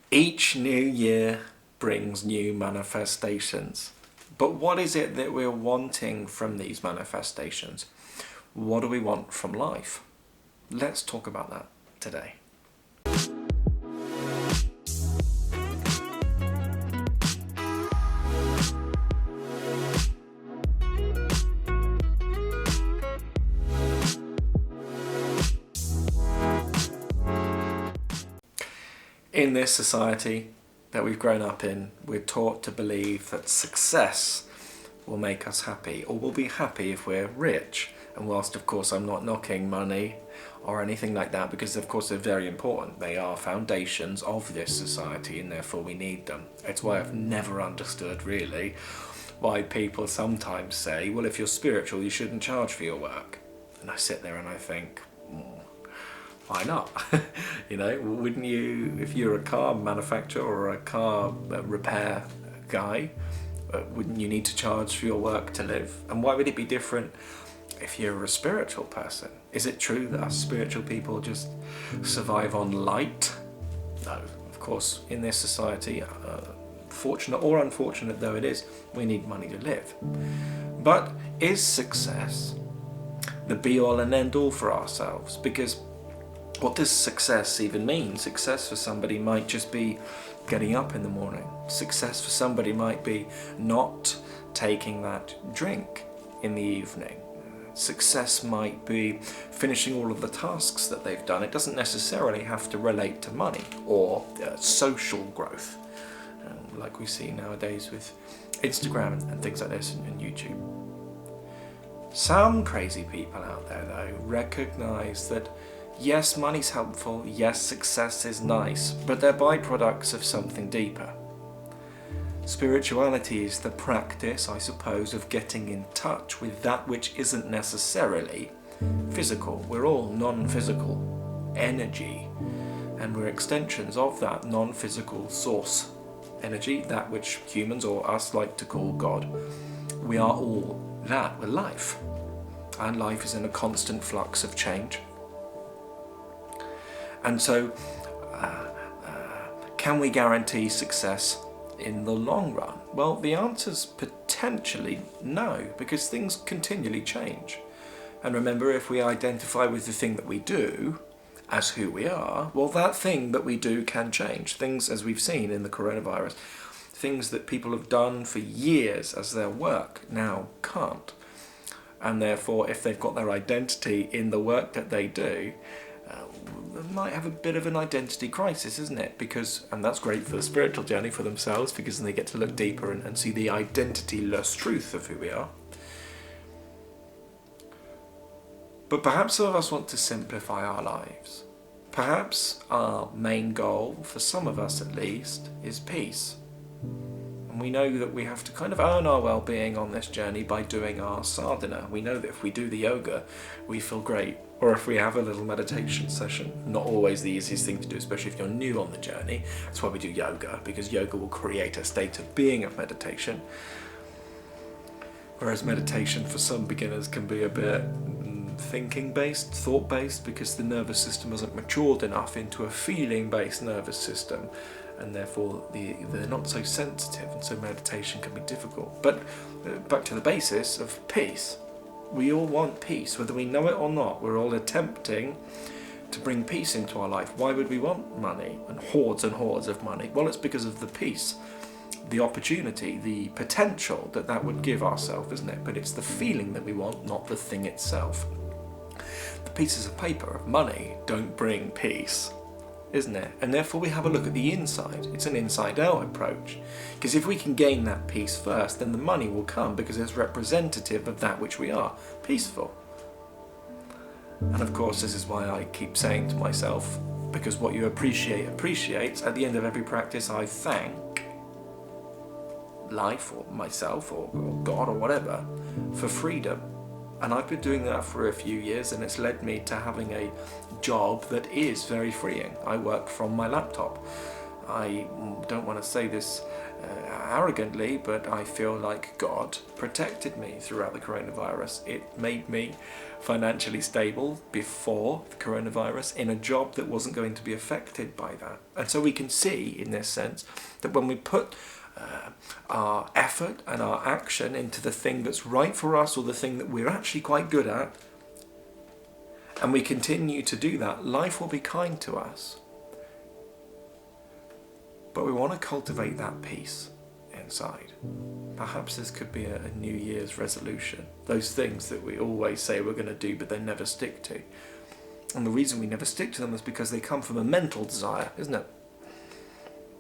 Each new year brings new manifestations. But what is it that we're wanting from these manifestations? What do we want from life? Let's talk about that today. In this society that we've grown up in, we're taught to believe that success will make us happy, or we'll be happy if we're rich. And whilst of course I'm not knocking money or anything like that, because of course they're very important, they are foundations of this society and therefore we need them. It's why I've never understood really why people sometimes say, well, if you're spiritual you shouldn't charge for your work. And I sit there and I think, why not? Wouldn't you, if you're a car manufacturer or a car repair guy, wouldn't you need to charge for your work to live? And why would it be different if you're a spiritual person? Is it true that us spiritual people just survive on light? No, of course, in this society, fortunate or unfortunate though it is, we need money to live. But is success the be-all and end-all for ourselves? Because what does success even mean? Success for somebody might just be getting up in the morning. Success for somebody might be not taking that drink in the evening. Success might be finishing all of the tasks that they've done. It doesn't necessarily have to relate to money or social growth, like we see nowadays with Instagram and things like this and YouTube. Some crazy people out there though recognise that yes, money's helpful, yes, success is nice, but they're byproducts of something deeper. Spirituality is the practice, I suppose, of getting in touch with that which isn't necessarily physical. We're all non-physical energy, and we're extensions of that non-physical source energy, that which humans or us like to call God. We are all that, we're life, and life is in a constant flux of change. And so, can we guarantee success in the long run? Well, the answer's potentially no, because things continually change. And remember, if we identify with the thing that we do as who we are, well, that thing that we do can change. Things, as we've seen in the coronavirus, things that people have done for years as their work now can't. And therefore, if they've got their identity in the work that they do, they might have a bit of an identity crisis, isn't it? And that's great for the spiritual journey for themselves, because then they get to look deeper and see the identity-less truth of who we are. But perhaps some of us want to simplify our lives. Perhaps our main goal, for some of us at least, is peace. And we know that we have to kind of earn our well-being on this journey by doing our sadhana. We know that if we do the yoga, we feel great. Or if we have a little meditation session, not always the easiest thing to do, especially if you're new on the journey. That's why we do yoga, because yoga will create a state of being of meditation. Whereas meditation for some beginners can be a bit thinking-based, thought-based, because the nervous system hasn't matured enough into a feeling-based nervous system, and therefore they're not so sensitive, and so meditation can be difficult. But back to the basis of peace. We all want peace, whether we know it or not. We're all attempting to bring peace into our life. Why would we want money and hordes of money? Well, it's because of the peace, the opportunity, the potential that would give ourselves, isn't it? But it's the feeling that we want, not the thing itself. The pieces of paper, of money, don't bring peace, isn't it? And therefore we have a look at the inside. It's an inside-out approach. Because if we can gain that peace first, then the money will come, because it's representative of that which we are, peaceful. And of course, this is why I keep saying to myself, because what you appreciate appreciates. At the end of every practice, I thank life or myself or God or whatever for freedom. And I've been doing that for a few years, and it's led me to having a job that is very freeing. I work from my laptop. I don't want to say this arrogantly, but I feel like God protected me throughout the coronavirus. It made me financially stable before the coronavirus in a job that wasn't going to be affected by that. And so we can see, in this sense, that when we put our effort and our action into the thing that's right for us, or the thing that we're actually quite good at, and we continue to do that, life will be kind to us. But we want to cultivate that peace inside. Perhaps this could be a New Year's resolution. Those things that we always say we're going to do but then never stick to. And the reason we never stick to them is because they come from a mental desire, isn't it?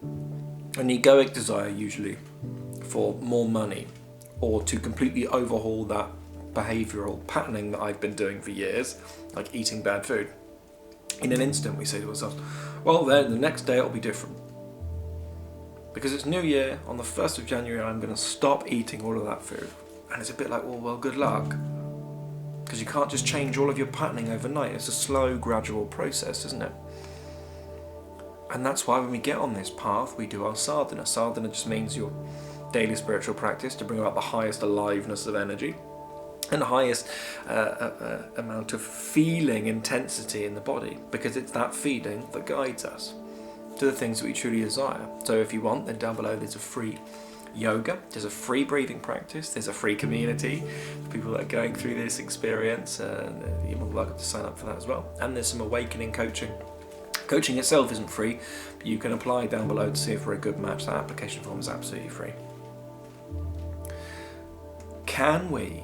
An egoic desire, usually, for more money, or to completely overhaul that behavioural patterning that I've been doing for years, like eating bad food. In an instant we say to ourselves, well then the next day it'll be different. Because it's New Year, on the 1st of January I'm going to stop eating all of that food. And it's a bit like, well, good luck. Because you can't just change all of your patterning overnight. It's a slow, gradual process, isn't it? And that's why when we get on this path, we do our sadhana. Sadhana just means your daily spiritual practice to bring about the highest aliveness of energy and the highest amount of feeling intensity in the body, because it's that feeling that guides us to the things that we truly desire. So if you want, then down below there's a free yoga, there's a free breathing practice, there's a free community for people that are going through this experience, and you're more welcome to sign up for that as well. And there's some awakening coaching. Coaching itself isn't free, but you can apply down below to see if we're a good match. That application form is absolutely free. Can we,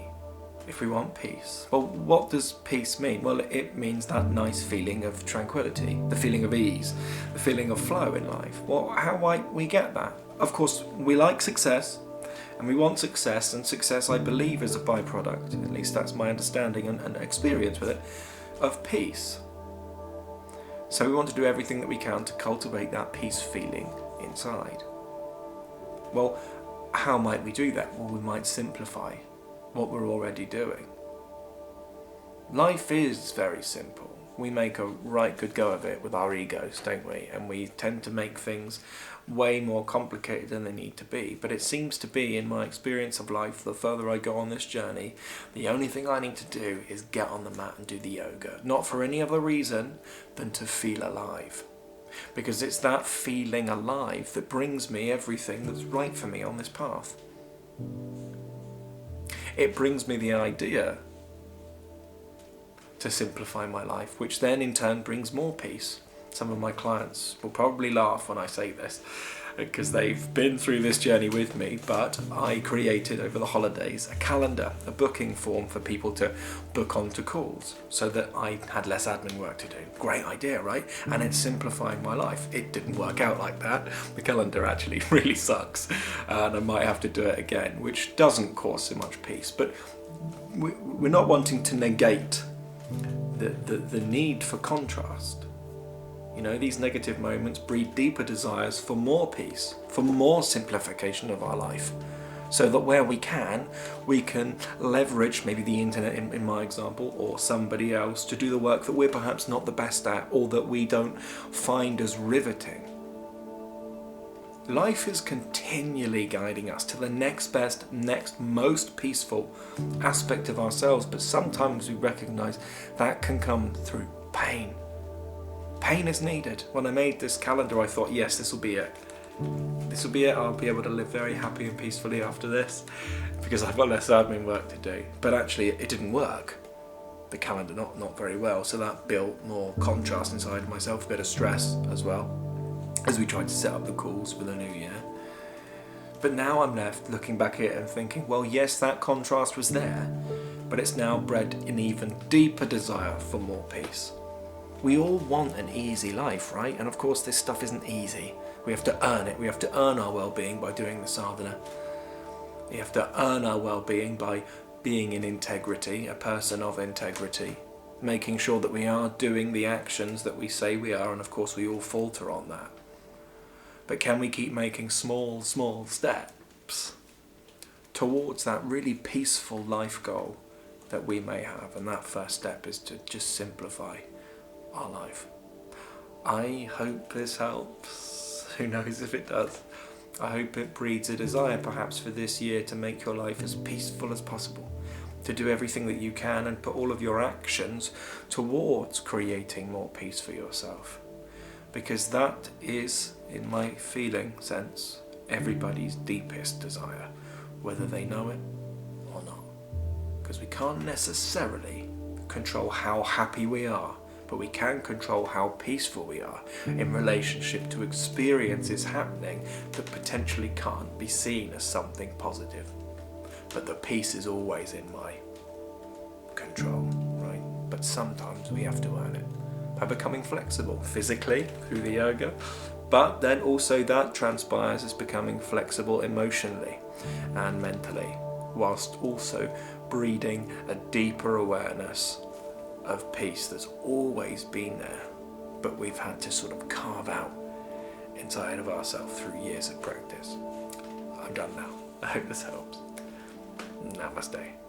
if we want peace? Well, what does peace mean? Well, it means that nice feeling of tranquility, the feeling of ease, the feeling of flow in life. Well, how might we get that? Of course, we like success, and we want success, and success, I believe, is a byproduct, at least that's my understanding and experience with it, of peace. So we want to do everything that we can to cultivate that peace feeling inside. Well, how might we do that? Well, we might simplify what we're already doing. Life is very simple. We make a right good go of it with our egos, don't we? And we tend to make things way more complicated than they need to be. But it seems to be, in my experience of life, the further I go on this journey, the only thing I need to do is get on the mat and do the yoga. Not for any other reason than to feel alive. Because it's that feeling alive that brings me everything that's right for me on this path. It brings me the idea to simplify my life, which then in turn brings more peace. Some of my clients will probably laugh when I say this, because they've been through this journey with me, but I created over the holidays a calendar, a booking form for people to book onto calls, so that I had less admin work to do. Great idea, right? And it's simplifying my life. It didn't work out like that. The calendar actually really sucks, and I might have to do it again, which doesn't cause so much peace. But we're not wanting to negate the need for contrast. You know, these negative moments breed deeper desires for more peace, for more simplification of our life, so that where we can leverage maybe the internet in my example, or somebody else, to do the work that we're perhaps not the best at, or that we don't find as riveting. Life is continually guiding us to the next best, next most peaceful aspect of ourselves, but sometimes we recognise that can come through pain. Pain is needed. When I made this calendar, I thought, yes, this will be it. This will be it. I'll be able to live very happy and peacefully after this, because I've got less admin work to do. But actually, it didn't work. The calendar not very well, so that built more contrast inside myself, a bit of stress as well, as we tried to set up the calls for the new year. But now I'm left looking back at it and thinking, well, yes, that contrast was there, but it's now bred an even deeper desire for more peace. We all want an easy life, right? And of course this stuff isn't easy. We have to earn it. We have to earn our well-being by doing the sadhana. We have to earn our well-being by being in integrity, a person of integrity, making sure that we are doing the actions that we say we are, and of course we all falter on that. But can we keep making small steps towards that really peaceful life goal that we may have? And that first step is to just simplify our life. I hope this helps. Who knows if it does. I hope it breeds a desire perhaps for this year to make your life as peaceful as possible, to do everything that you can and put all of your actions towards creating more peace for yourself. Because that is, in my feeling sense, everybody's deepest desire, whether they know it or not. Because we can't necessarily control how happy we are, but we can control how peaceful we are in relationship to experiences happening that potentially can't be seen as something positive. But the peace is always in my control, right? But sometimes we have to earn it by becoming flexible physically through the yoga, but then also that transpires as becoming flexible emotionally and mentally, whilst also breeding a deeper awareness of peace that's always been there, but we've had to sort of carve out inside of ourselves through years of practice. I'm done now. I hope this helps. Namaste.